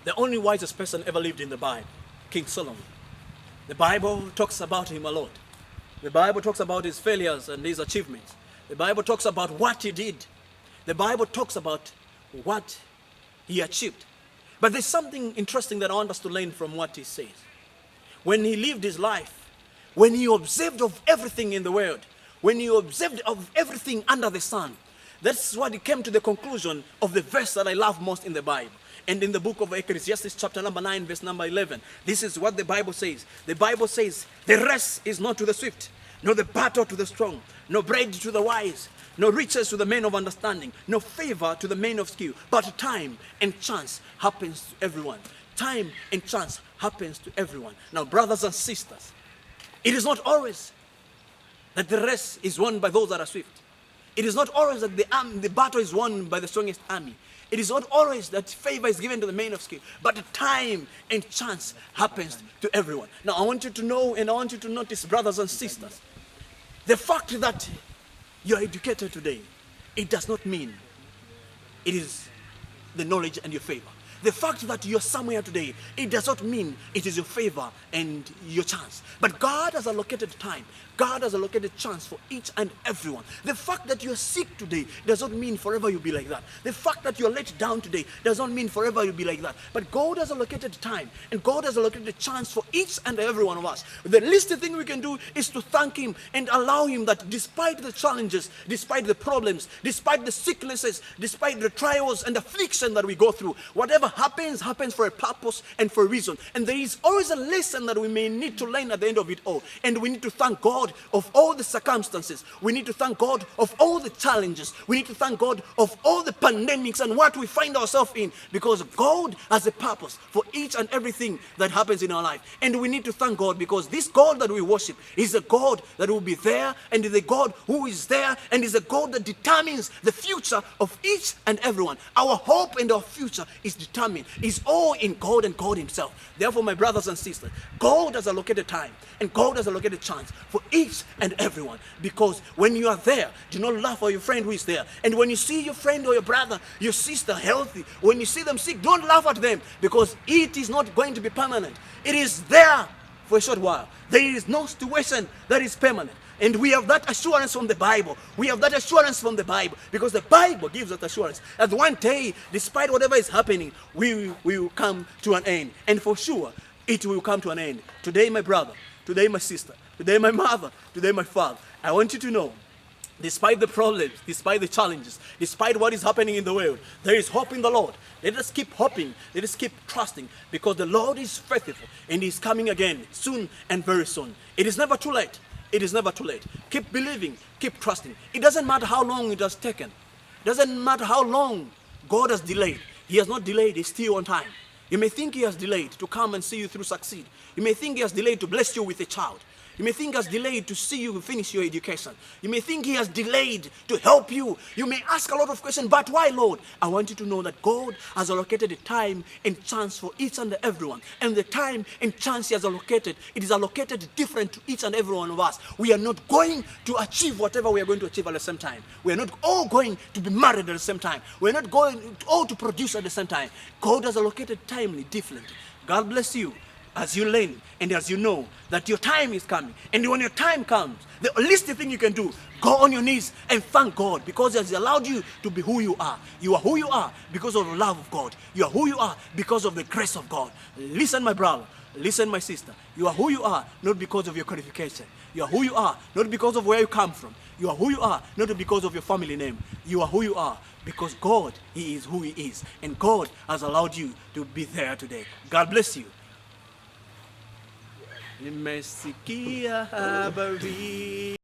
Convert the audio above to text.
The only wisest person ever lived in the Bible, King Solomon. The Bible talks about him a lot. The Bible talks about his failures and his achievements. The Bible talks about what he did. The Bible talks about what he achieved. But there's something interesting that I want us to learn from what he says. When he lived his life, when he observed of everything in the world, when he observed of everything under the sun, that's what he came to the conclusion of the verse that I love most in the Bible. And in the book of Ecclesiastes chapter number 9 verse number 11, this is what the Bible says. The Bible says, the race is not to the swift, nor the battle to the strong, nor bread to the wise, nor riches to the men of understanding, nor favor to the men of skill, but time and chance happens to everyone. Time and chance happens to everyone. Now, brothers and sisters, it is not always that the race is won by those that are swift. It is not always that the battle is won by the strongest army. It is not always that favor is given to the men of skill, but time and chance happens to everyone. Now, I want you to know and I want you to notice, brothers and sisters, the fact that you are educated today, it does not mean it is the knowledge and your favor. The fact that you're somewhere today, it does not mean it is your favor and your chance. But God has allocated time. God has allocated chance for each and everyone. The fact that you're sick today does not mean forever you'll be like that. The fact that you're let down today does not mean forever you'll be like that. But God has allocated time and God has allocated chance for each and every one of us. The least thing we can do is to thank Him and allow Him that despite the challenges, despite the problems, despite the sicknesses, despite the trials and affliction that we go through, whatever happens for a purpose and for a reason. And there is always a lesson that we may need to learn at the end of it all. And we need to thank God of all the circumstances. We need to thank God of all the challenges. We need to thank God of all the pandemics and what we find ourselves in, because God has a purpose for each and everything that happens in our life. And we need to thank God because this God that we worship is a God that will be there, and is a God who is there, and is a God that determines the future of each and everyone. Our hope and our future is determined, is all in God and God Himself. Therefore, my brothers and sisters, God has allocated time and God has allocated chance for each and everyone. Because when you are there, do not laugh for your friend who is there. And when you see your friend or your brother, your sister healthy, when you see them sick, don't laugh at them, because it is not going to be permanent. It is there for a short while. There is no situation that is permanent. And we have that assurance from the Bible. We have that assurance from the Bible, because the Bible gives us assurance that one day, despite whatever is happening, we will come to an end. And for sure, it will come to an end. Today, my brother, today, my sister, today, my mother, today, my father, I want you to know, despite the problems, despite the challenges, despite what is happening in the world, there is hope in the Lord. Let us keep hoping. Let us keep trusting, because the Lord is faithful and He is coming again soon and very soon. It is never too late. It is never too late. Keep believing, keep trusting. It doesn't matter how long it has taken. It doesn't matter how long God has delayed. He has not delayed, He's still on time. You may think He has delayed to come and see you through succeed. You may think He has delayed to bless you with a child. You may think He has delayed to see you finish your education. You may think He has delayed to help you. You may ask a lot of questions, but why, Lord? I want you to know that God has allocated a time and chance for each and everyone. And the time and chance He has allocated, it is allocated different to each and every one of us. We are not going to achieve whatever we are going to achieve at the same time. We are not all going to be married at the same time. We are not going all to produce at the same time. God has allocated time differently. God bless you as you learn and as you know that your time is coming. And when your time comes, the least thing you can do, go on your knees and thank God, because He has allowed you to be who you are. You are who you are because of the love of God. You are who you are because of the grace of God. Listen, my brother. Listen, my sister. You are who you are not because of your qualification. You are who you are not because of where you come from. You are who you are not because of your family name. You are who you are because God, He is who He is. And God has allowed you to be there today. God bless you. Nimesikia habari